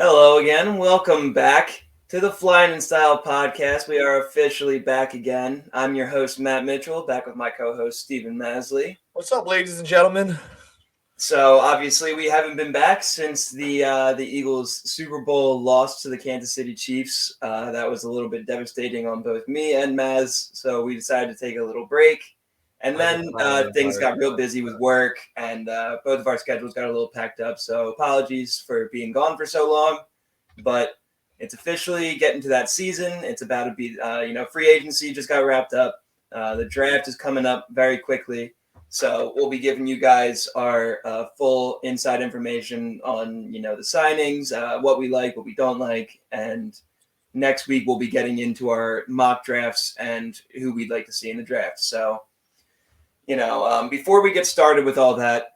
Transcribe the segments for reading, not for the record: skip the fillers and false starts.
Hello again. Welcome back to the Flyin and Style podcast. We are officially back again. I'm your host, Matt Mitchell, back with my co-host, Stephen Maslin. What's up, ladies and gentlemen? So obviously we haven't been back since the Eagles Super Bowl loss to the Kansas City Chiefs. That was a little bit devastating on both me and Maz. So we decided to take a little break. And then things got real busy with work, and both of our schedules got a little packed up. So apologies for being gone for so long, but it's officially getting to that season. It's about to be, free agency just got wrapped up. The draft is coming up very quickly. So we'll be giving you guys our full inside information on, the signings, what we like, what we don't like, and next week we'll be getting into our mock drafts and who we'd like to see in the draft. So before we get started with all that,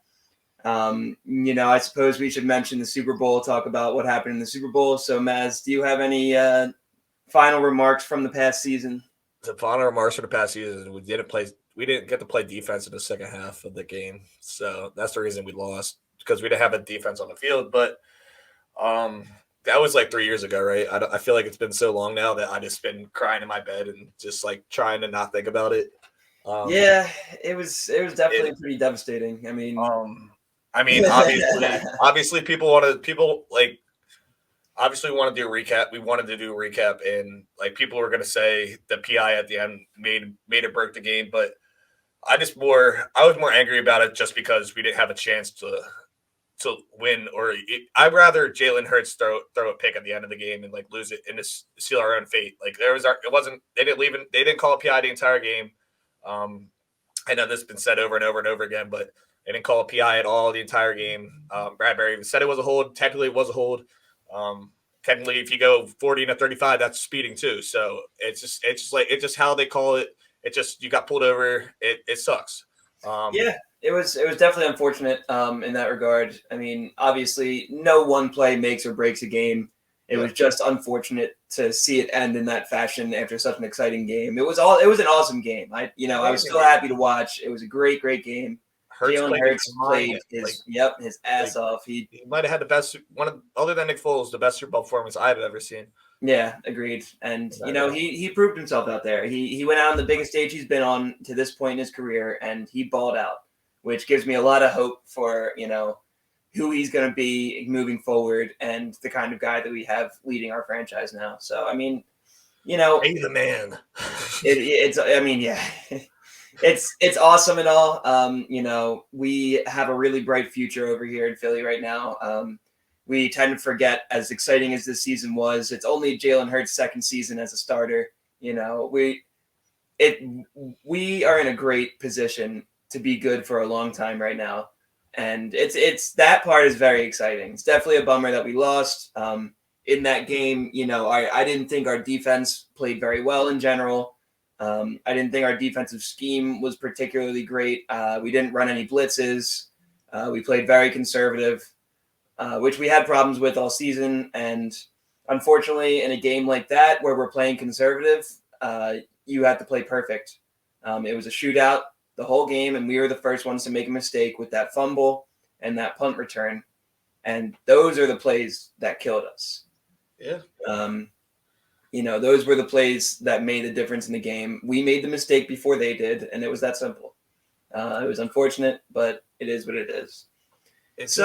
I suppose we should mention the Super Bowl, talk about what happened in the Super Bowl. So, Maz, do you have any final remarks from the past season? The final remarks for the past season, we didn't get to play defense in the second half of the game. So that's the reason we lost, because we didn't have a defense on the field. But that was like 3 years ago, right? I feel like it's been so long now that I just been crying in my bed and just like trying to not think about it. Yeah, it was definitely pretty devastating. Obviously, obviously we want to do a recap. We wanted to do a recap, and like people were going to say the PI at the end made it broke the game, but I was more angry about it just because we didn't have a chance to win. I'd rather Jalen Hurts throw a pick at the end of the game and like lose it and just seal our own fate. Like they didn't call a PI the entire game. I know this has been said over and over and over again, but they didn't call a PI at all the entire game. Bradbury even said it was a hold. Technically, it was a hold. Technically, if you go 40-35, that's speeding too. So it's just how they call it. It just, you got pulled over. It sucks. It was definitely unfortunate in that regard. I mean, obviously, no one play makes or breaks a game. It was just unfortunate to see it end in that fashion after such an exciting game. It was an awesome game. I was still happy to watch. It was a great game. Jalen Hurts played his ass off. He might have had the best other than Nick Foles, the best Super Bowl performance I've ever seen. Yeah, agreed. And he proved himself out there. He went out on the biggest stage he's been on to this point in his career, and he balled out, which gives me a lot of hope for who he's going to be moving forward and the kind of guy that we have leading our franchise now. So, I mean, he's the man. It's awesome and all. We have a really bright future over here in Philly right now. We tend to forget, as exciting as this season was, it's only Jalen Hurts' second season as a starter. We are in a great position to be good for a long time right now. And it's that part is very exciting. It's definitely a bummer that we lost in that game. I didn't think our defense played very well in general. I didn't think our defensive scheme was particularly great. We didn't run any blitzes. We played very conservative, which we had problems with all season. And unfortunately, in a game like that where we're playing conservative, you have to play perfect. It was a shootout the whole game, and we were the first ones to make a mistake with that fumble and that punt return. And those are the plays that killed us. Yeah. Those were the plays that made the difference in the game. We made the mistake before they did, and it was that simple. It was unfortunate, but it is what it is. It's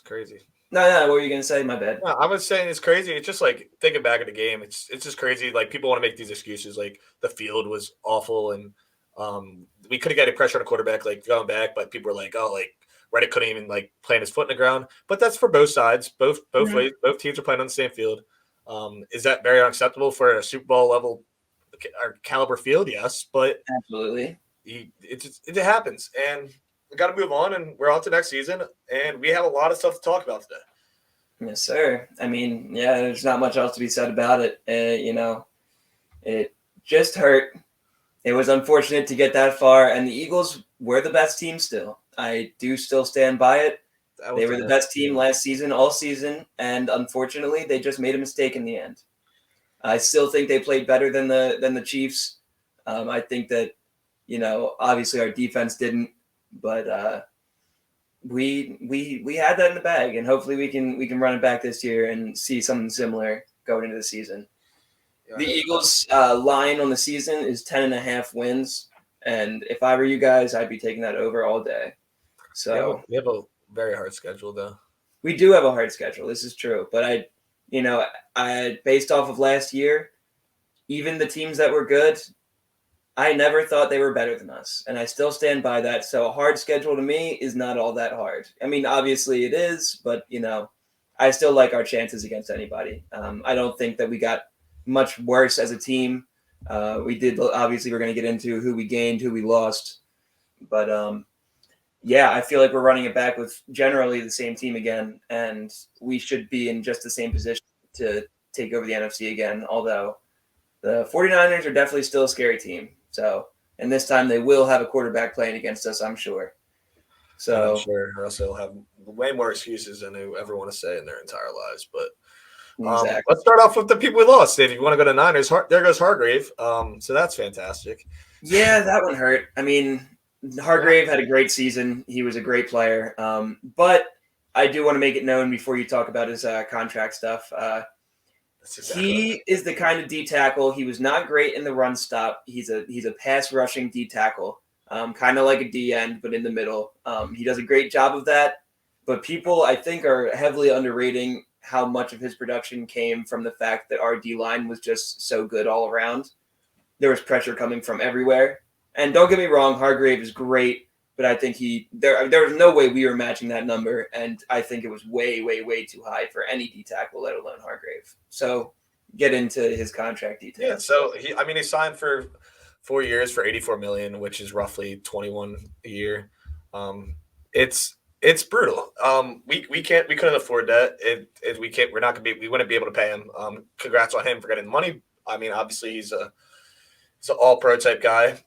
crazy. No, what were you going to say? My bad. No, I was saying it's crazy. It's just like thinking back at the game. It's just crazy. Like people want to make these excuses. Like the field was awful and we could have got a pressure on a quarterback, like going back, but people were like, "Oh, like Reddick couldn't even like plant his foot in the ground." But that's for both sides, both ways. Both teams are playing on the same field. Is that very unacceptable for a Super Bowl level or caliber field? Yes, but absolutely, it happens, and we got to move on, and we're on to next season, and we have a lot of stuff to talk about today. Yes, sir. I mean, there's not much else to be said about it. It just hurt. It was unfortunate to get that far, and the Eagles were the best team still. I do still stand by it. They were the best team last season, all season, and unfortunately, they just made a mistake in the end. I still think they played better than the Chiefs. I think that, obviously our defense didn't, but we had that in the bag, and hopefully we can run it back this year and see something similar going into the season. Yeah, The Eagles' line on the season is 10.5 wins, and if I were you guys, I'd be taking that over all day. So we have a very hard schedule though. we do have a hard schedule. This is true, but I based off of last year, even the teams that were good, I never thought they were better than us, and I still stand by that. So a hard schedule to me is not all that hard. I mean, obviously it is, but I still like our chances against anybody. I don't think that we got much worse as a team. We did obviously we're going to get into who we gained, who we lost, but yeah, I feel like we're running it back with generally the same team again, and we should be in just the same position to take over the NFC again. Although the 49ers are definitely still a scary team. So, and this time they will have a quarterback playing against us, I'm sure. So, I'm sure Russell will have way more excuses than they ever want to say in their entire lives. But exactly. let's start off with the people we lost. If you want to go to Niners, there goes Hargrave. So that's fantastic. Yeah, that one hurt. I mean, Hargrave had a great season. He was a great player. But I do want to make it known before you talk about his contract stuff. He is the kind of D tackle. He was not great in the run stop. He's a pass rushing D tackle, kind of like a D end, but in the middle. He does a great job of that. But people, I think, are heavily underrating how much of his production came from the fact that our D line was just so good all around. There was pressure coming from everywhere. And don't get me wrong, Hargrave is great, but I think there was no way we were matching that number, and I think it was way, way, way too high for any D tackle, let alone Hargrave. So get into his contract details. Yeah, so he signed for 4 years for $84 million, which is roughly 21 a year. It's brutal. We couldn't afford that. We wouldn't be able to pay him. Congrats on him for getting the money. I mean, obviously he's an all pro type guy,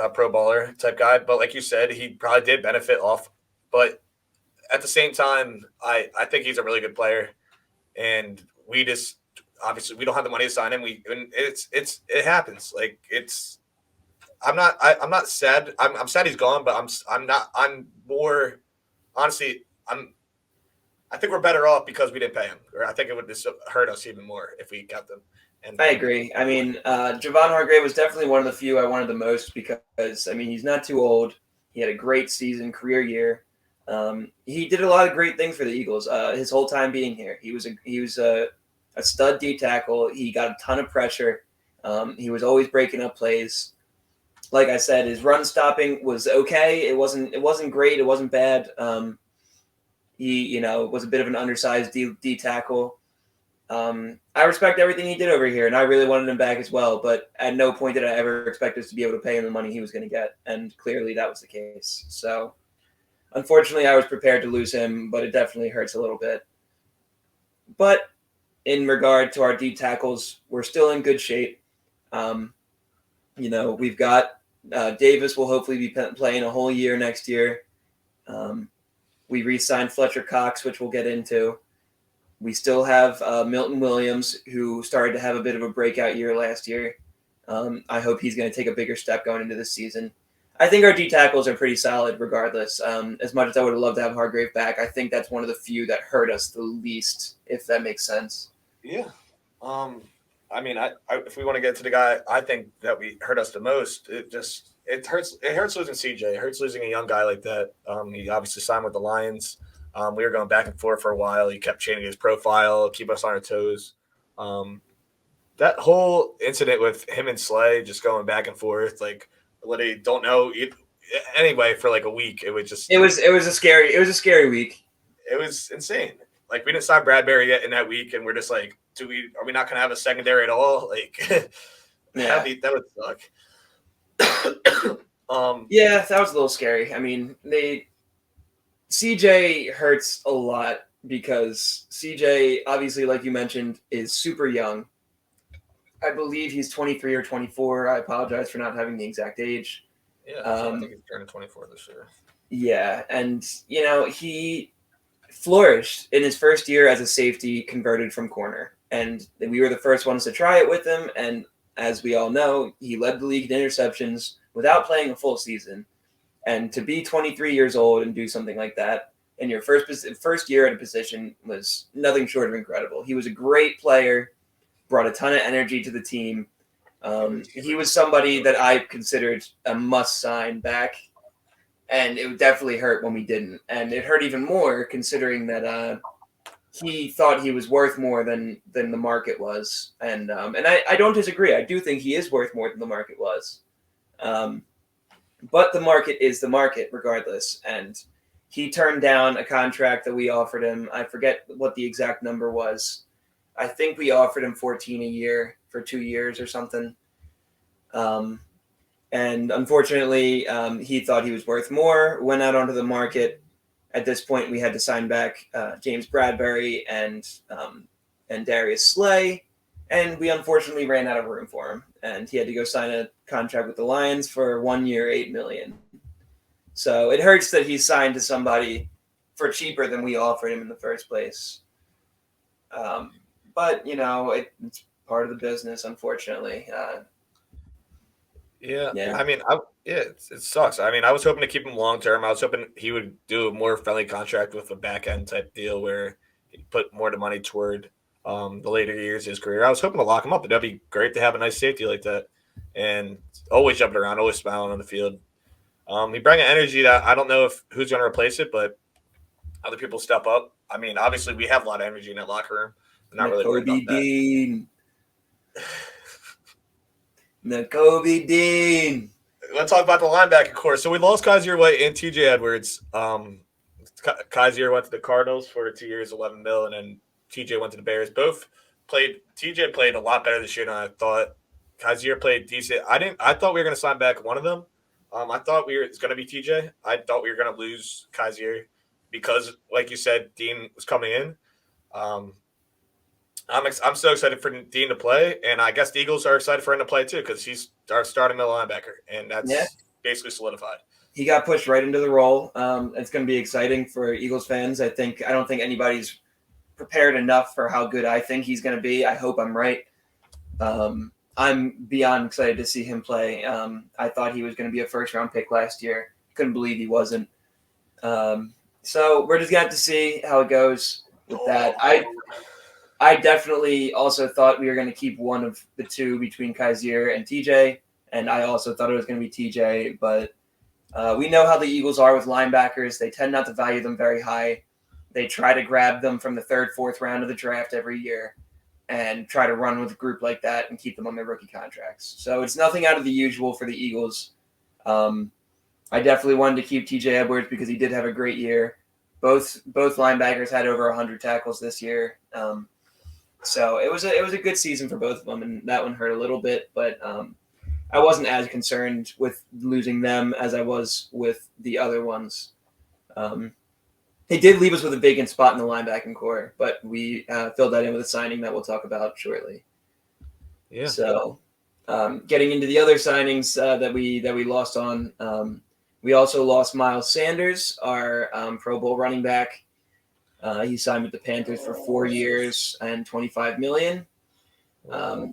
a pro baller type guy. But like you said, he probably did benefit off. But at the same time, I think he's a really good player, and we just obviously we don't have the money to sign him. It happens. Like I'm not sad. I'm sad he's gone, but I'm more honestly. I think we're better off because we didn't pay him, or I think it would just hurt us even more if we kept him. And I agree. I mean, Javon Hargrave was definitely one of the few I wanted the most because, I mean, he's not too old. He had a great season, career year. He did a lot of great things for the Eagles his whole time being here. He was a stud D tackle. He got a ton of pressure. He was always breaking up plays. Like I said, his run stopping was okay. It wasn't great. It wasn't bad. He was a bit of an undersized D tackle. I respect everything he did over here, and I really wanted him back as well. But at no point did I ever expect us to be able to pay him the money he was going to get, and clearly that was the case. So, unfortunately, I was prepared to lose him, but it definitely hurts a little bit. But in regard to our D tackles, we're still in good shape. We've got Davis will hopefully be playing a whole year next year. We re-signed Fletcher Cox, which we'll get into. We still have Milton Williams, who started to have a bit of a breakout year last year. I hope he's going to take a bigger step going into this season. I think our D tackles are pretty solid regardless. As much as I would have loved to have Hargrave back, I think that's one of the few that hurt us the least, if that makes sense. Yeah. I mean, if we want to get to the guy, I think that we hurt us the most. It hurts. It hurts losing CJ. It hurts losing a young guy like that. He obviously signed with the Lions. We were going back and forth for a while. He kept changing his profile, keep us on our toes. That whole incident with him and Slay just going back and forth, like literally don't know. Anyway, for like a week, it was a scary week. It was insane. Like we didn't sign Bradbury yet in that week, and we're just like, are we not going to have a secondary at all? Like, yeah, that would suck. Yeah, that was a little scary. I mean, CJ hurts a lot because CJ, obviously, like you mentioned, is super young. I believe he's 23 or 24. I apologize for not having the exact age. Yeah, I think he's turning 24 this year. Yeah, and he flourished in his first year as a safety converted from corner. And we were the first ones to try it with him. And as we all know, he led the league in interceptions without playing a full season. And to be 23 years old and do something like that, in your first year at a position was nothing short of incredible. He was a great player, brought a ton of energy to the team. He was somebody that I considered a must sign back, and it would definitely hurt when we didn't. And it hurt even more considering that he thought he was worth more than the market was. And I don't disagree. I do think he is worth more than the market was. But the market is the market regardless. And he turned down a contract that we offered him. I forget what the exact number was. I think we offered him 14 a year for 2 years or something. And unfortunately, he thought he was worth more, went out onto the market. At this point, we had to sign back James Bradbury and Darius Slay, and we unfortunately ran out of room for him. And he had to go sign a contract with the Lions for 1 year, $8 million. So it hurts that he signed to somebody for cheaper than we offered him in the first place. But it's part of the business, unfortunately. Yeah. I mean, it sucks. I mean, I was hoping to keep him long term. I was hoping he would do a more friendly contract with a back end type deal where he put more of the money toward the later years of his career. I was hoping to lock him up, but that'd be great to have a nice safety like that. And always jumping around, always smiling on the field. He bring an energy that I don't know if who's going to replace it, but other people step up. I mean, obviously we have a lot of energy in that locker room. I'm not really worried about Dean. Nakobe Dean. Let's talk about the linebacker core. So we lost Kaiser White and TJ Edwards. Kaiser went to the Cardinals for 2 years, $11 million, and then TJ went to the Bears. Both played. TJ played a lot better this year than I thought. Kaiser played decent. I thought we were going to sign back one of them. I thought it's going to be TJ. I thought we were going to lose Kaiser because, like you said, Dean was coming in. I'm so excited for Dean to play, and I guess the Eagles are excited for him to play too because he's our starting middle linebacker, and that's basically solidified. He got pushed right into the role. It's going to be exciting for Eagles fans. I don't think anybody's prepared enough for how good I think he's going to be. I hope I'm right. I'm beyond excited to see him play. I thought he was going to be a first-round pick last year. Couldn't believe he wasn't. So we're just going to have to see how it goes with that. I definitely also thought we were going to keep one of the two between Kaiser and TJ, and I also thought it was going to be TJ, but we know how the Eagles are with linebackers. They tend not to value them very high. They try to grab them from the third, fourth round of the draft every year and try to run with a group like that and keep them on their rookie contracts. So it's nothing out of the usual for the Eagles. I definitely wanted to keep TJ Edwards because he did have a great year. Both linebackers had over 100 tackles this year. So it was a good season for both of them, and that one hurt a little bit, but I wasn't as concerned with losing them as I was with the other ones. They did leave us with a vacant spot in the linebacking core, but we filled that in with a signing that we'll talk about shortly. Yeah. So getting into the other signings that we lost on, we also lost Miles Sanders, our Pro Bowl running back. He signed with the Panthers for 4 years and $25 million.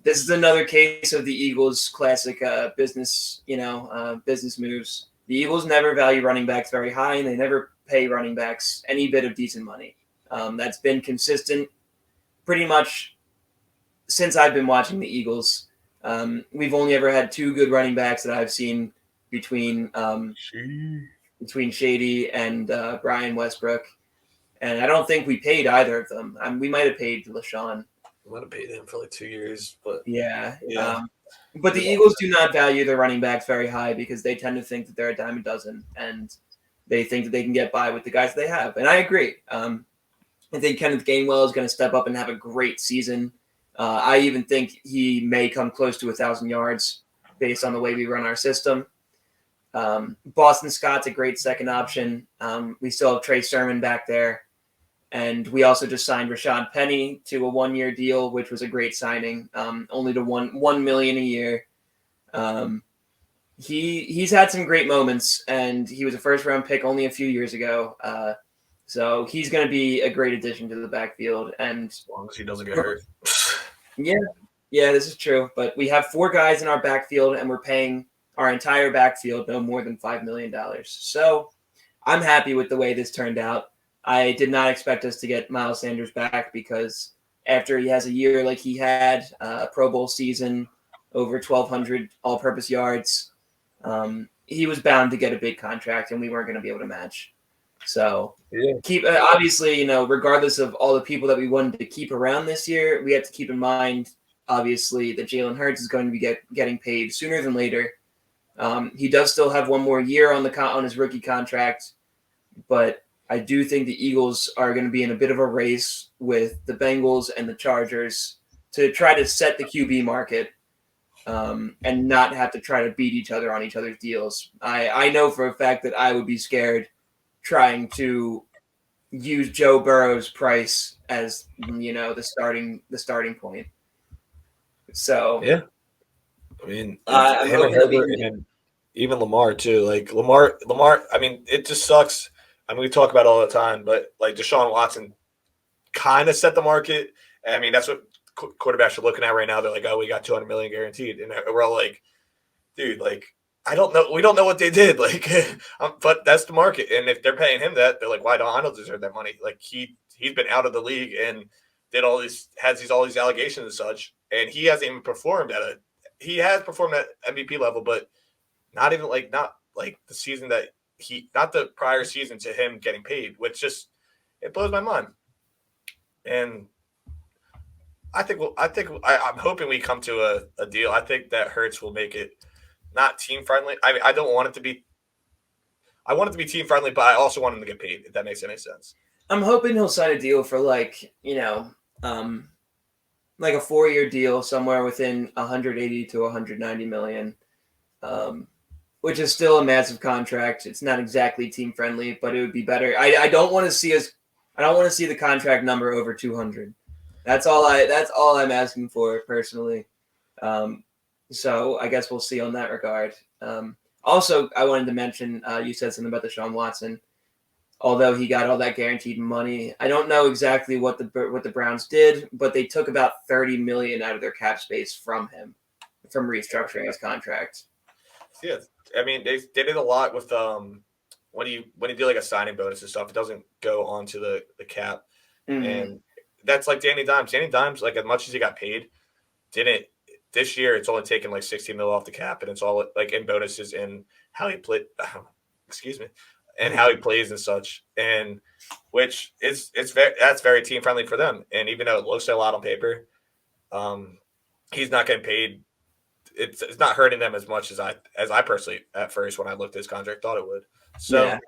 This is another case of the Eagles' classic business moves. The Eagles never value running backs very high, and they never pay running backs any bit of decent money. That's been consistent pretty much since I've been watching the Eagles. We've only ever had 2 good running backs that I've seen between Shady and Brian Westbrook. And I don't think we paid either of them. We might have paid LaShawn. We might have paid him for like 2 years, but yeah. But the Eagles do not value their running backs very high because they tend to think that they're a dime a dozen, and they think that they can get by with the guys they have. And I agree. I think Kenneth Gainwell is going to step up and have a great season. I even think he may come close to 1,000 yards based on the way we run our system. Boston Scott's a great second option. We still have Trey Sermon back there. And we also just signed Rashad Penny to a 1-year deal, which was a great signing, only to $1 million a year. He's had some great moments, and he was a first-round pick only a few years ago. So he's going to be a great addition to the backfield. And as long as he doesn't get hurt. Yeah, this is true. But we have 4 guys in our backfield, and we're paying our entire backfield no more than $5 million. So I'm happy with the way this turned out. I did not expect us to get Miles Sanders back because after he has a year like he had, a Pro Bowl season, over 1,200 all-purpose yards, he was bound to get a big contract, and we weren't going to be able to match. So keep obviously, regardless of all the people that we wanted to keep around this year, we have to keep in mind, obviously, that Jalen Hurts is going to be getting paid sooner than later. He does still have one more year on his rookie contract, but I do think the Eagles are going to be in a bit of a race with the Bengals and the Chargers to try to set the QB market, and not have to try to beat each other on each other's deals. I know for a fact that I would be scared trying to use Joe Burrow's price as the starting point. So yeah, I mean, I'm him and hoping that we Herbert can get. and even Lamar too. Like Lamar. I mean, it just sucks. I mean, we talk about it all the time, but like Deshaun Watson kind of set the market. I mean, that's what quarterbacks are looking at right now. They're like, oh, we got $200 million guaranteed, and we're all like, dude, like, I don't know. We don't know what they did. Like, but that's the market. And if they're paying him that, they're like, why don't I don't deserve that money? Like he's been out of the league and all these allegations and such, and he hasn't even performed he has performed at MVP level, but not the season that not the prior season to him getting paid, which just it blows my mind. And I'm hoping we come to a deal. I think that Hurts will make it not team friendly. I mean, I don't want it to be. I want it to be team friendly, but I also want him to get paid. If that makes any sense. I'm hoping he'll sign a deal for like a 4-year deal somewhere within 180 to 190 million, which is still a massive contract. It's not exactly team friendly, but it would be better. I don't want to see us. I don't want to see the contract number over 200. That's all I'm asking for personally. So I guess we'll see on that regard. Also, I wanted to mention, you said something about Deshaun Watson. Although he got all that guaranteed money, I don't know exactly what the Browns did, but they took about $30 million out of their cap space from him, from restructuring his contract. Yeah, I mean they did a lot with when you do like a signing bonus and stuff, it doesn't go onto the cap, and that's like Danny Dimes. Danny Dimes, like as much as he got paid, didn't this year. It's only taken like 16 mil off the cap, and it's all like in bonuses and how he played. Excuse me. And how he plays and such, and which that's very team friendly for them. And even though it looks a lot on paper, he's not getting paid. It's not hurting them as much as I personally at first when I looked at his contract thought it would. So, yeah.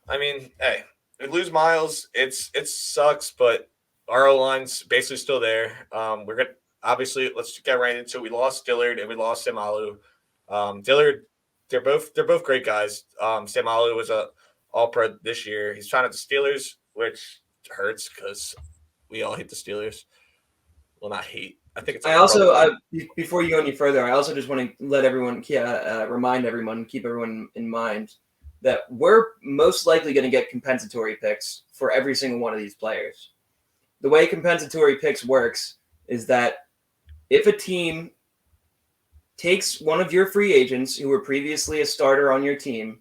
I mean, hey, we lose Miles. It sucks, but our O line's basically still there. We're gonna obviously let's get right into it. We lost Dillard and we lost Samalu. Dillard. They're both great guys. Sam Alou was a All-Pro this year. He's trying at the Steelers, which hurts because we all hate the Steelers. Well, not hate. I think it's. Before you go any further, I also just want to let everyone, remind everyone, keep everyone in mind that we're most likely going to get compensatory picks for every single one of these players. The way compensatory picks works is that if a team takes one of your free agents who were previously a starter on your team,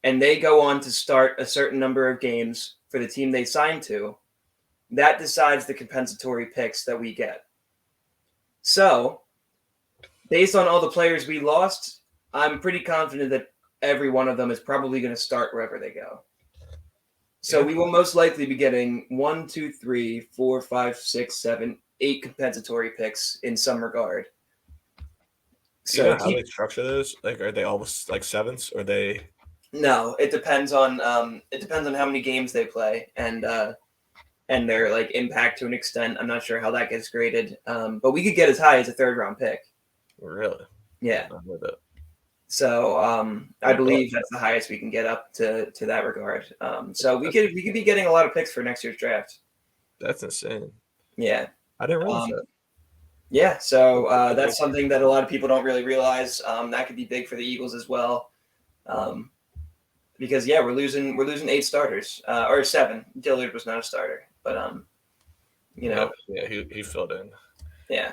and they go on to start a certain number of games for the team they signed to, that decides the compensatory picks that we get. So, based on all the players we lost, I'm pretty confident that every one of them is probably going to start wherever they go. So we will most likely be getting 1, 2, 3, 4, 5, 6, 7, 8 compensatory picks in some regard. So do you know how they structure those? Like, are they almost like sevens, or they? No, it depends on how many games they play and their like impact to an extent. I'm not sure how that gets graded, but we could get as high as a 3rd-round pick. Really? Yeah. So I believe that's the highest we can get up to that regard. So we could be getting a lot of picks for next year's draft. That's insane. Yeah. I didn't realize that. Yeah, so that's something that a lot of people don't really realize. That could be big for the Eagles as well, because we're losing 8 starters or 7. Dillard was not a starter, but he filled in. Yeah.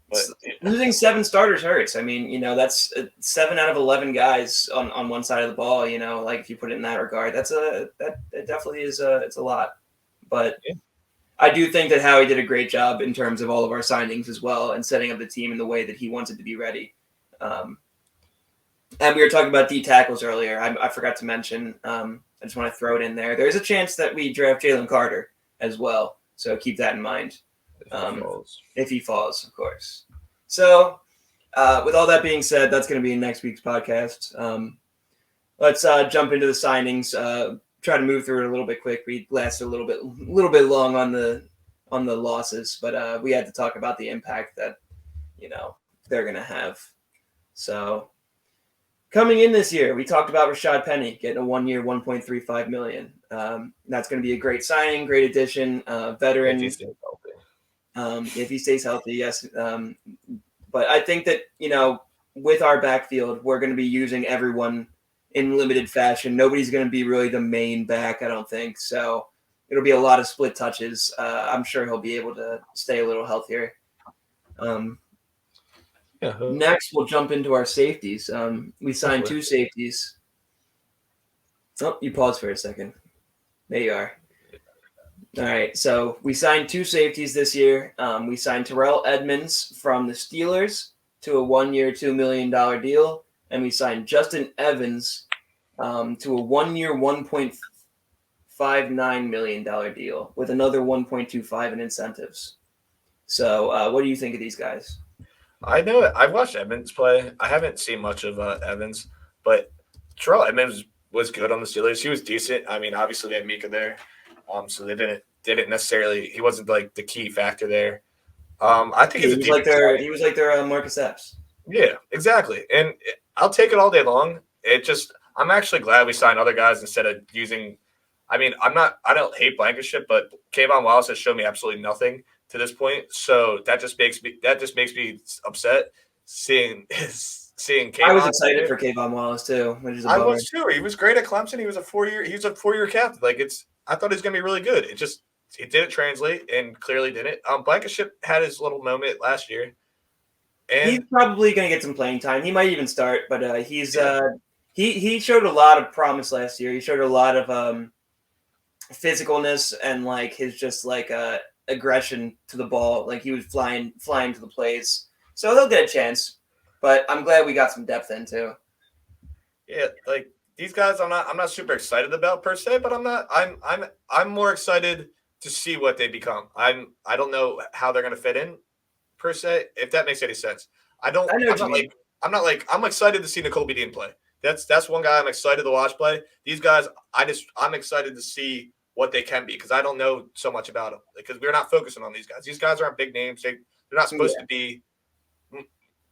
But losing 7 starters hurts. I mean, that's 7 out of 11 guys on one side of the ball. Like if you put it in that regard, that definitely is it's a lot. But yeah. I do think that Howie did a great job in terms of all of our signings as well and setting up the team in the way that he wanted to be ready. And we were talking about D tackles earlier. I forgot to mention. I just want to throw it in there. There's a chance that we draft Jalen Carter as well, so keep that in mind. If he falls, of course. So, with all that being said, that's going to be in next week's podcast. Let's jump into the signings. Try to move through it a little bit quick. We lasted a little bit long on the losses, but we had to talk about the impact that they're going to have. So, coming in this year, we talked about Rashad Penny getting a 1-year, $1.35 million. That's going to be a great signing, great addition, veteran. If he stays healthy, yes. But I think that, with our backfield, we're going to be using everyone in limited fashion. Nobody's going to be really the main back, I don't think. So it'll be a lot of split touches. I'm sure he'll be able to stay a little healthier. Next, we'll jump into our safeties. We signed 2 safeties. Oh, you paused for a second. There you are. All right, so we signed 2 safeties this year. We signed Terrell Edmonds from the Steelers to a 1-year, $2 million deal, and we signed Justin Evans to a 1-year, $1.59 million deal with another $1.25 in incentives. So, what do you think of these guys? I know it. I've watched Edmonds play. I haven't seen much of Evans, but Terrell Edmonds was good on the Steelers. He was decent. I mean, obviously they had Mika there, so they didn't necessarily. He wasn't like the key factor there. I think he was like their Marcus Epps. Yeah, exactly. And I'll take it all day long. I'm actually glad we signed other guys instead of using. I mean, I don't hate Blankenship, but Kayvon Wallace has shown me absolutely nothing to this point. So that just makes me upset seeing Kayvon. I was excited for Kayvon Wallace too, which is a bummer. I was too. He was great at Clemson. He was a 4-year captain. I thought he was gonna be really good. It didn't translate and clearly didn't. Blankenship had his little moment last year. And he's probably going to get some playing time. He might even start, but he showed a lot of promise last year. He showed a lot of physicalness and his just aggression to the ball. He was flying to the plays. So he'll get a chance. But I'm glad we got some depth in too. Yeah, these guys I'm not super excited about per se, but I'm more excited to see what they become. I don't know how they're going to fit in per se, if that makes any sense. I'm excited to see Nicole Dean play. That's one guy I'm excited to watch play. These guys, I'm excited to see what they can be because I don't know so much about them because we're not focusing on these guys. These guys aren't big names. They're not supposed to be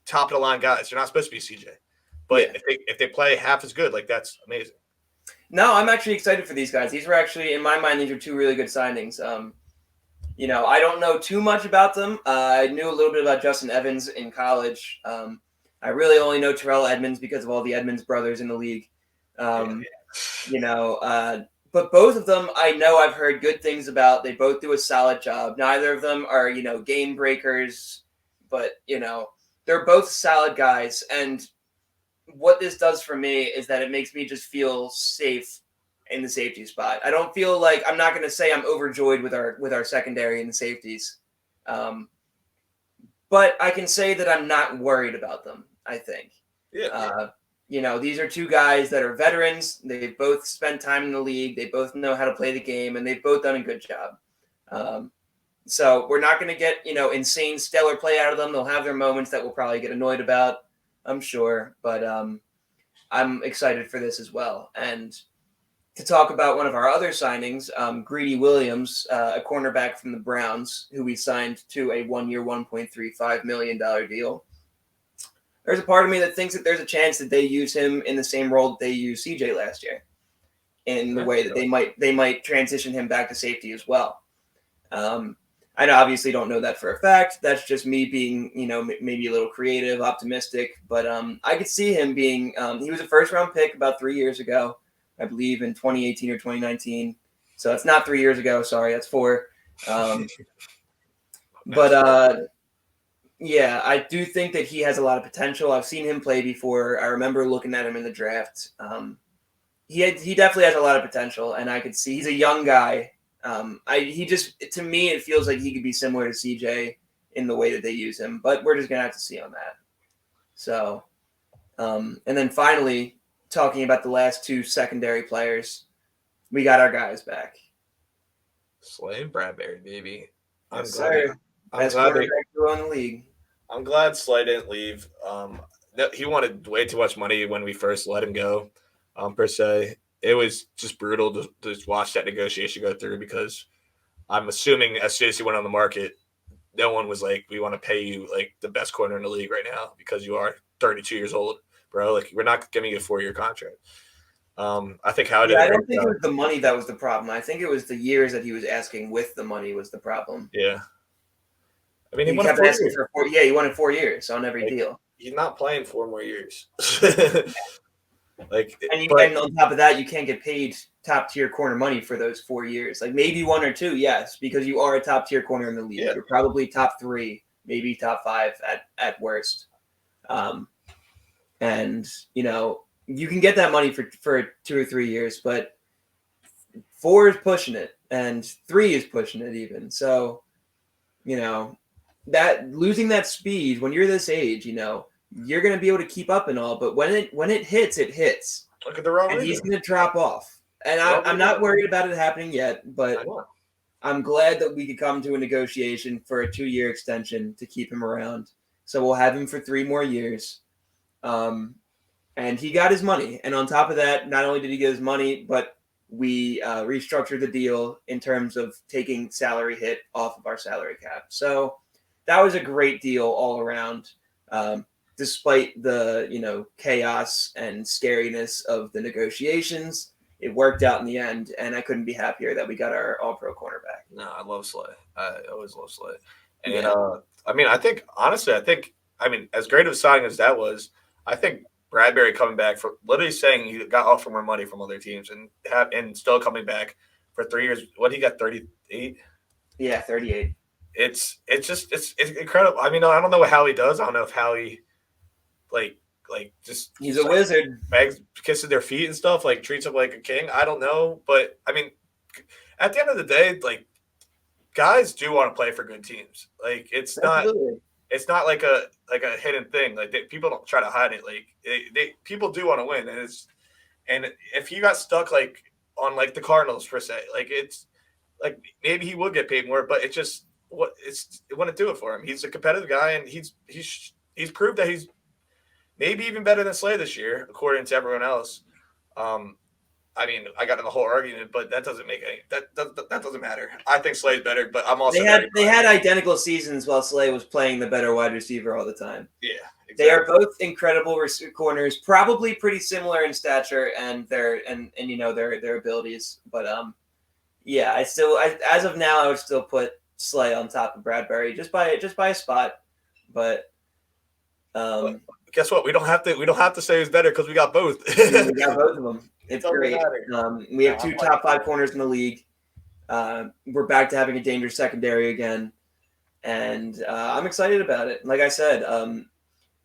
top of the line guys. They're not supposed to be CJ. But if they play half as good, that's amazing. No, I'm actually excited for these guys. These were actually, in my mind, these are 2 really good signings. I don't know too much about them. I knew a little bit about Justin Evans in college. I really only know Terrell Edmonds because of all the Edmonds brothers in the league. But both of them, I know I've heard good things about. They both do a solid job. Neither of them are, game breakers, but, they're both solid guys. And what this does for me is that it makes me just feel safe in the safety spot. I don't feel like I'm not going to say I'm overjoyed with our secondary and the safeties. But I can say that I'm not worried about them, I think. Yeah. These are 2 guys that are veterans. They've both spent time in the league. They both know how to play the game, and they've both done a good job. So we're not going to get, insane stellar play out of them. They'll have their moments that we'll probably get annoyed about, I'm sure. But I'm excited for this as well. And to talk about one of our other signings, Greedy Williams, a cornerback from the Browns, who we signed to a 1-year, $1.35 million deal. There's a part of me that thinks that there's a chance that they use him in the same role that they used CJ last year, in the way that they might transition him back to safety as well. I obviously don't know that for a fact. That's just me being, maybe a little creative, optimistic. But I could see him being. He was a first-round pick about 3 years ago, I believe, in 2018 or 2019. So that's not 3 years ago. Sorry, that's 4. But Yeah, I do think that he has a lot of potential. I've seen him play before. I remember looking at him in the draft. He definitely has a lot of potential, and I could see he's a young guy. He just, to me, it feels like he could be similar to CJ in the way that they use him, but we're just gonna have to see on that. So, and then finally, talking about the last two secondary players, we got our guys back. Slay and Bradbury, baby. I'm Yes, glad. sir. I'm Best glad they. quarterback duo in the league. I'm glad Slay didn't leave. He wanted way too much money when we first let him go. Per se, it was just brutal to just watch that negotiation go through because I'm assuming as soon as he went on the market, no one was like, "We want to pay you like the best corner in the league right now because you are 32 years old, bro. Like we're not giving you a 4-year contract." I think Howard did Yeah, a I great don't think it job. was the money that was the problem. I think it was the years that he was asking with the money was the problem. Yeah, I mean he He wanted kept 4 asking years. for 4. Yeah, he wanted 4 years on every Like deal. he's not playing 4 more years. Like, And but on top of that, you can't get paid top tier corner money for those 4 years. Like maybe 1 or 2, yes, because you are a top tier corner in the league. yeah, You're probably top 3, maybe top 5 at worst. Um, and you can get that money for 2 or 3 years, but 4 is pushing it, and 3 is pushing it even. So that losing that speed when you're this age, you're going to be able to keep up and all, but when it hits, it hits, look at the Real and he's Madrid. going to drop off. And I'm not worried about it happening yet, but I know. I'm glad that we could come to a negotiation for a 2-year extension to keep him around. So we'll have him for 3 more years. And he got his money. And on top of that, not only did he get his money, but we restructured the deal in terms of taking salary hit off of our salary cap. So that was a great deal all around. Despite the chaos and scariness of the negotiations, it worked out in the end, and I couldn't be happier that we got our All-Pro cornerback. No, I love Slay. I always love Slay. And Yeah. I mean, I think honestly, I mean, as great of a signing as that was, I think Bradbury coming back for literally saying he got offered more money from other teams and still coming back for 3 years. What he got 38? Yeah, 38. It's incredible. I mean, I don't know how he does. I don't know if how he like just He's a wizard. begs, kisses their feet and stuff, like treats them like a king. I don't know, but I mean, at the end of the day, like guys do want to play for good teams. Like it's Absolutely. not like a hidden thing. Like people don't try to hide it. Like people do want to win, and if you got stuck like on like the Cardinals per se, like it's like maybe he would get paid more, but it wouldn't do it for him. He's a competitive guy, and he's proved that he's maybe even better than Slay this year, according to everyone else. I mean, I got in the whole argument, but that doesn't make that doesn't matter. I think Slay's better, but I'm also they had identical seasons while Slay was playing the better wide receiver all the time. yeah. Exactly. They are both incredible corners, probably pretty similar in stature and their abilities. But yeah, as of now I would still put Slay on top of Bradbury just by a spot. But guess what? We don't have to say who's better because we got both. we got both of them. It's great. Matter. We have 2 top 5 corners in the league. We're back to having a dangerous secondary again, and I'm excited about it. Like I said,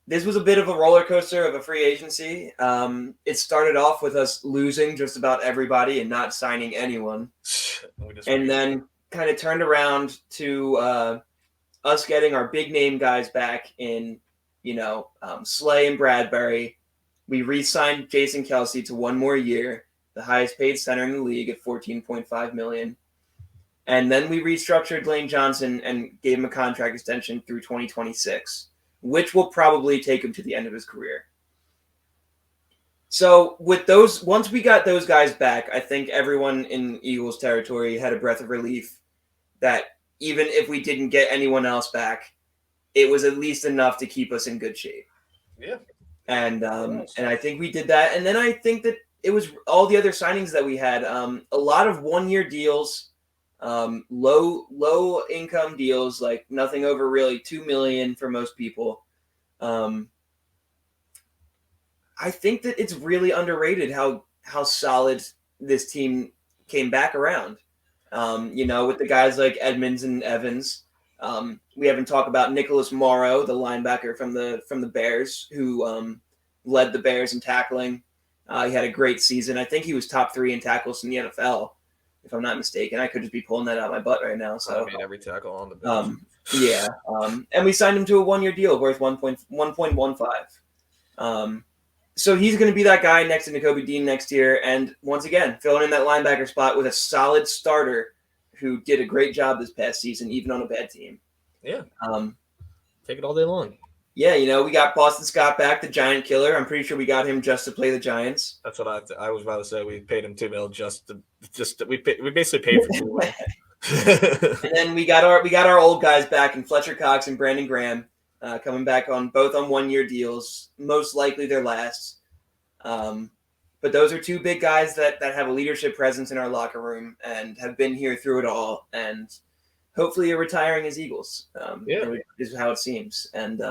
this was a bit of a roller coaster of a free agency. It started off with us losing just about everybody and not signing anyone, and then kind of turned around to us getting our big name guys back in, Slay and Bradbury. We re-signed Jason Kelsey to 1 more year, the highest paid center in the league at $14.5 million. And then we restructured Lane Johnson and gave him a contract extension through 2026, which will probably take him to the end of his career. So once we got those guys back, I think everyone in Eagles territory had a breath of relief that even if we didn't get anyone else back, it was at least enough to keep us in good shape. Yeah. And I think we did that. And then I think that it was all the other signings that we had. A lot of 1-year deals, low income deals, like nothing over really $2 million for most people. I think that it's really underrated how solid this team came back around. With the guys like Edmonds and Evans. We haven't talked about Nicholas Morrow, the linebacker from the Bears, who led the Bears in tackling. He had a great season. I think he was top 3 in tackles in the NFL, if I'm not mistaken. I could just be pulling that out of my butt right now. So I mean, every tackle on the Bears. yeah, and we signed him to a 1-year deal worth 1.15. So he's going to be that guy next to Nakobe Dean next year, and once again filling in that linebacker spot with a solid starter who did a great job this past season, even on a bad team. Yeah. Take it all day long. Yeah, we got Boston Scott back, the Giant Killer. I'm pretty sure we got him just to play the Giants. That's what I was about to say. We paid him $2 million we basically paid for $2 million. And then we got our old guys back in Fletcher Cox and Brandon Graham, coming back on both on 1-year deals, most likely their last. But those are 2 big guys that have a leadership presence in our locker room and have been here through it all, and hopefully are retiring as Eagles. Is how it seems. And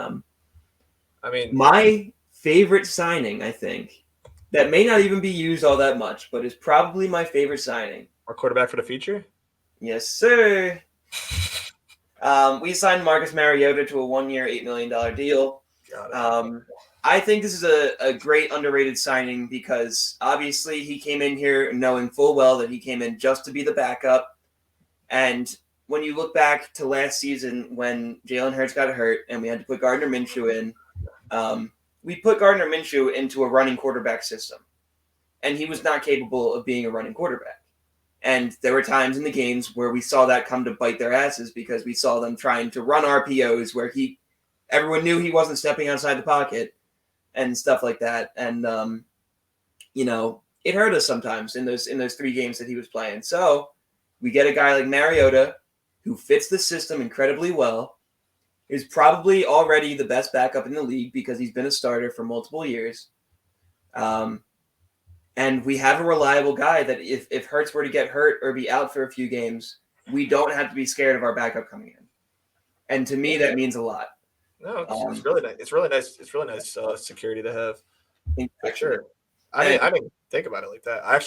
I mean, my favorite signing, I think, that may not even be used all that much, but is probably my favorite signing. Our quarterback for the future? Yes, sir. We signed Marcus Mariota to a 1-year, $8 million deal. I think this is a great underrated signing because obviously he came in here knowing full well that he came in just to be the backup. And when you look back to last season when Jalen Hurts got hurt and we had to put Gardner Minshew in, we put Gardner Minshew into a running quarterback system. And he was not capable of being a running quarterback. And there were times in the games where we saw that come to bite their asses because we saw them trying to run RPOs where everyone knew he wasn't stepping outside the pocket and stuff like that. And, it hurt us sometimes in those 3 games that he was playing. So we get a guy like Mariota who fits the system incredibly well, is probably already the best backup in the league because he's been a starter for multiple years. And we have a reliable guy that if Hurts were to get hurt or be out for a few games, we don't have to be scared of our backup coming in. And to me, that means a lot. No, it's really nice. It's really nice. It's really nice security to have. For sure. I didn't think about it like that. I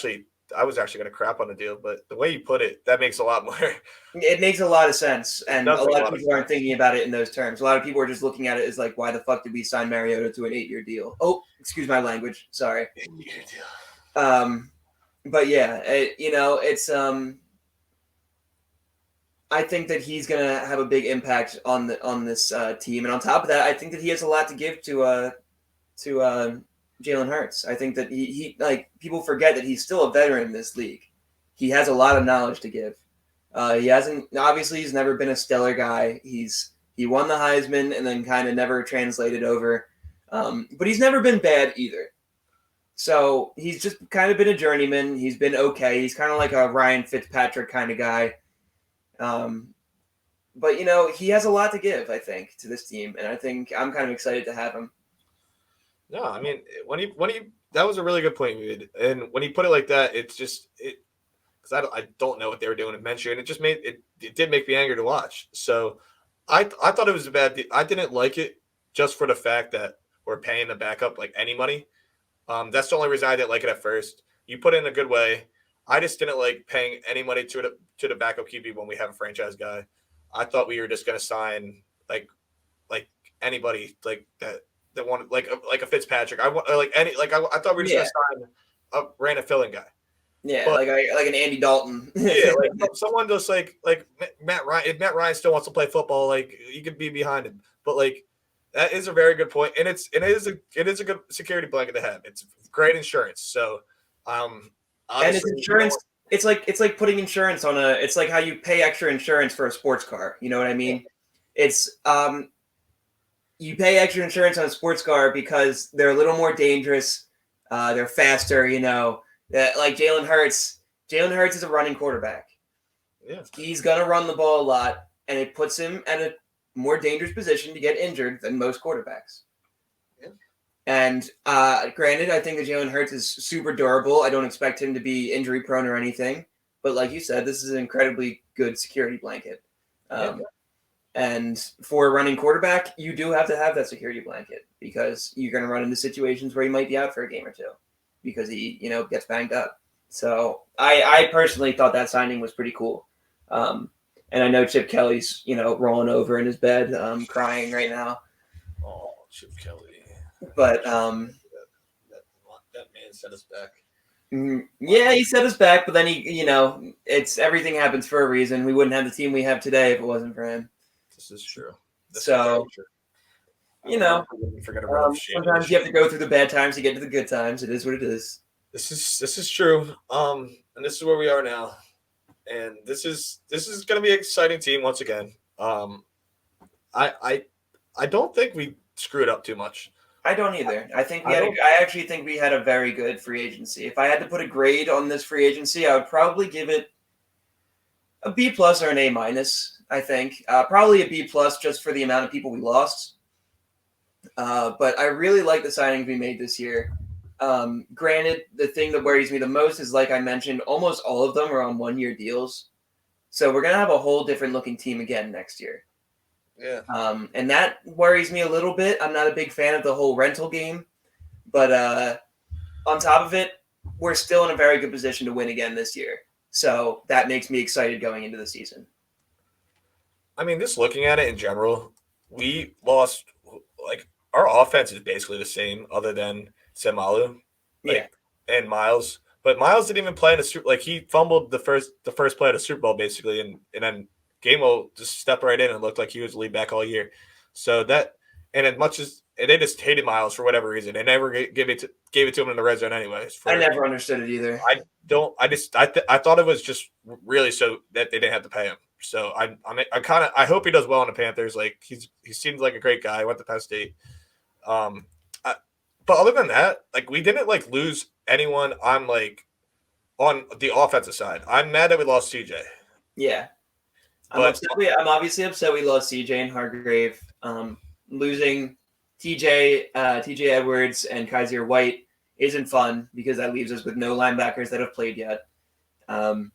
was actually going to crap on the deal, but the way you put it, that makes a lot more. It makes a lot of sense, and a lot of people aren't thinking about it in those terms. A lot of people are just looking at it as like, why the fuck did we sign Mariota to an 8-year deal? Oh, excuse my language. Sorry. 8-year deal. But yeah, it's I think that he's gonna have a big impact on this team, and on top of that, I think that he has a lot to give to Jalen Hurts. I think that he people forget that he's still a veteran in this league. He has a lot of knowledge to give. He's never been a stellar guy. He won the Heisman and then kind of never translated over. But he's never been bad either. So he's just kind of been a journeyman. He's been okay. He's kind of like a Ryan Fitzpatrick kind of guy. But he has a lot to give, I think, to this team, and I think I'm kind of excited to have him. No, I mean when he that was a really good point you made, and when he put it like that, it's just because I don't know what they were doing in Minshew, and it just it did make me angry to watch. So I thought it was a bad deal. I didn't like it just for the fact that we're paying the backup like any money. That's the only reason I didn't like it at first. You put it in a good way. I just didn't like paying any money to the backup QB when we have a franchise guy. I thought we were just going to sign like anybody like that wanted like a Fitzpatrick. I thought we were just going to sign a random filling guy. Yeah, but, like an Andy Dalton. Yeah, like someone just like Matt Ryan. If Matt Ryan still wants to play football, like you could be behind him. But like that is a very good point, and it is a good security blanket to have. It's great insurance. So, and it's insurance. It's like putting insurance on it's like how you pay extra insurance for a sports car. You know what I mean? It's you pay extra insurance on a sports car because they're a little more dangerous. They're faster. Like Jalen Hurts. Jalen Hurts is a running quarterback. Yeah, he's gonna run the ball a lot, and it puts him at a more dangerous position to get injured than most quarterbacks. Yeah. And granted, I think that Jalen Hurts is super durable. I don't expect him to be injury prone or anything. But like you said, this is an incredibly good security blanket. And for a running quarterback, you do have to have that security blanket because you're going to run into situations where he might be out for a game or two because he, gets banged up. So I personally thought that signing was pretty cool. And I know Chip Kelly's, rolling over in his bed, crying right now. Oh, Chip Kelly. But that man set us back. yeah, he set us back, but then it's everything happens for a reason. We wouldn't have the team we have today if it wasn't for him. This is true. Sometimes you have to go through the bad times to get to the good times. It is what it is. This is true. And this is where we are now. And this is going to be an exciting team once again. I don't think we screwed up too much. I don't either. I actually think we had a very good free agency. If I had to put a grade on this free agency, I would probably give it a B+ or an A-. I think probably a B+ just for the amount of people we lost. But I really like the signings we made this year. Granted, the thing that worries me the most is, like I mentioned, almost all of them are on 1-year deals. So we're going to have a whole different looking team again next year. Yeah. And that worries me a little bit. I'm not a big fan of the whole rental game. But on top of it, we're still in a very good position to win again this year. So that makes me excited going into the season. I mean, just looking at it in general, we lost, our offense is basically the same other than Semalu, and Miles. But Miles didn't even play in a Super. He fumbled the first play of the Super Bowl basically, and then Gamewell just stepped right in and looked like he was the lead back all year. So that, and as much as they just hated Miles for whatever reason, they never gave it to him in the red zone anyways. I never understood it either. I thought it was just really so that they didn't have to pay him. So I hope he does well in the Panthers. He seems like a great guy. Went to Penn State. But other than that, we didn't lose anyone on the offensive side. I'm mad that we lost CJ. Yeah. I'm obviously upset we lost CJ and Hargrave. Losing TJ Edwards and Kaiser White isn't fun because that leaves us with no linebackers that have played yet. I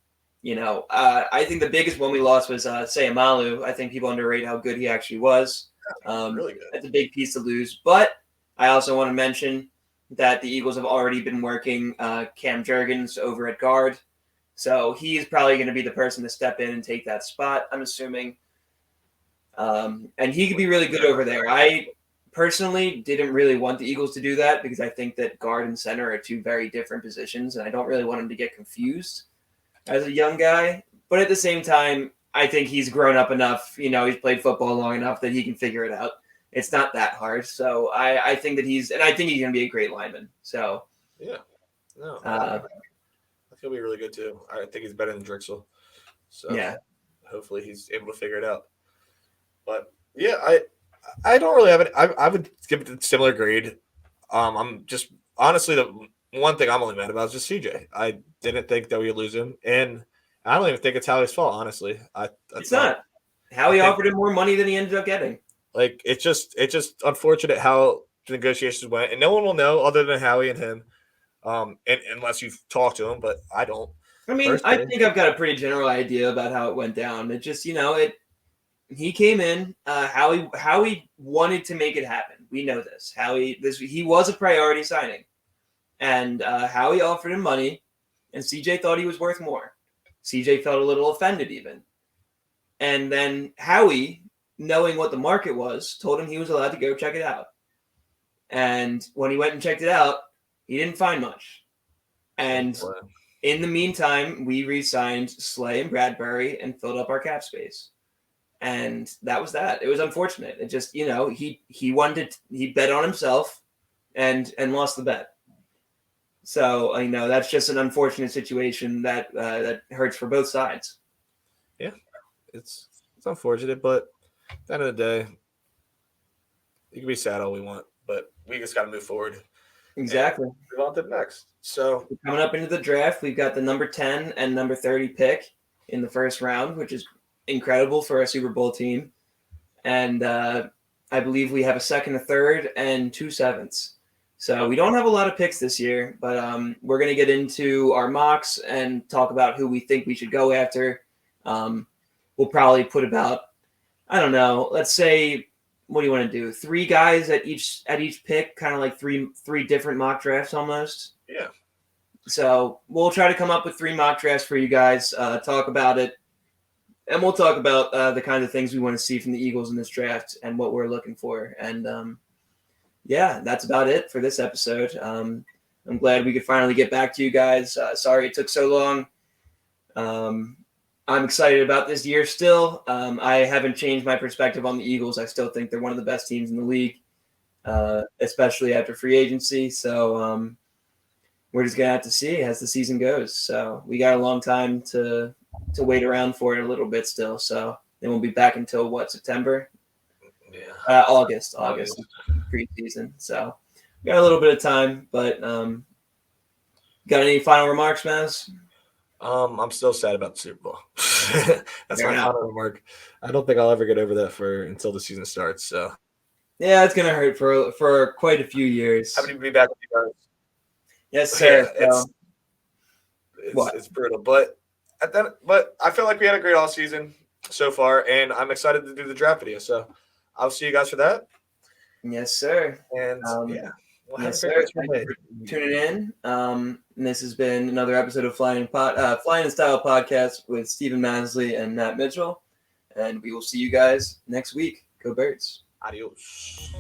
think the biggest one we lost was Sayamalu. I think people underrate how good he actually was. Really good. That's a big piece to lose. But I also want to mention that the Eagles have already been working Cam Jurgens over at guard. So he's probably going to be the person to step in and take that spot, I'm assuming. And he could be really good over there. I personally didn't really want the Eagles to do that because I think that guard and center are two very different positions, and I don't really want him to get confused as a young guy. But at the same time, I think he's grown up enough. He's played football long enough that he can figure it out. It's not that hard. So I think that he's going to be a great lineman. So yeah, no, I think he'll be really good too. I think he's better than Drexel. So yeah, hopefully he's able to figure it out. But yeah, I don't really have it. I would give it a similar grade. I'm just honestly the one thing I'm only mad about is just CJ. I didn't think that we would lose him, and I don't even think it's Howie's fault. Honestly, it's not. Howie offered him more money than he ended up getting. It's just unfortunate how the negotiations went, and no one will know other than Howie and him, unless you've talked to him. But I don't. I mean, I think I've got a pretty general idea about how it went down. It just, he came in. Howie wanted to make it happen. We know this. He was a priority signing, and Howie offered him money, and CJ thought he was worth more. CJ felt a little offended even, and then Howie, knowing what the market was, told him he was allowed to go check it out. And when he went and checked it out, he didn't find much. And in the meantime, we re-signed Slay and Bradbury and filled up our cap space. And that was that. It was unfortunate. It just, he bet on himself and lost the bet. So, that's just an unfortunate situation that hurts for both sides. Yeah, it's unfortunate, but at the end of the day, you can be sad all we want, but we just got to move forward. Exactly. Move on to the next. So coming up into the draft, we've got the number 10 and number 30 pick in the first round, which is incredible for a Super Bowl team. And I believe we have a second, a third, and 2 sevenths. So we don't have a lot of picks this year, but we're going to get into our mocks and talk about who we think we should go after. We'll probably put about, I don't know, let's say, what do you want to do? 3 guys at each pick, kind of like three different mock drafts almost. Yeah. So we'll try to come up with 3 mock drafts for you guys, talk about it, And we'll talk about the kind of things we want to see from the Eagles in this draft and what we're looking for. And yeah, that's about it for this episode. I'm glad we could finally get back to you guys. Sorry it took so long. I'm excited about this year still. I haven't changed my perspective on the Eagles. I still think they're one of the best teams in the league, especially after free agency. So we're just going to have to see as the season goes. So we got a long time to wait around for it a little bit still. So they won't be back until what, September? Yeah. August preseason. So we got a little bit of time, but got any final remarks, Maz? I'm still sad about the Super Bowl. That's Fair my enough. final remark. I don't think I'll ever get over that until the season starts. So Yeah, it's gonna hurt for quite a few years. happy to be back with you guys. Yes, sir. Yeah, What? it's brutal, but I feel like we had a great offseason so far, and I'm excited to do the draft video. So I'll see you guys for that. Yes, sir. And yeah, we'll yes, have a sir. great Thank you for tuning in. And this has been another episode of Flyin in Style podcast with Stephen Maslin and Matt Mitchell. And we will see you guys next week. Go Birds. Adios.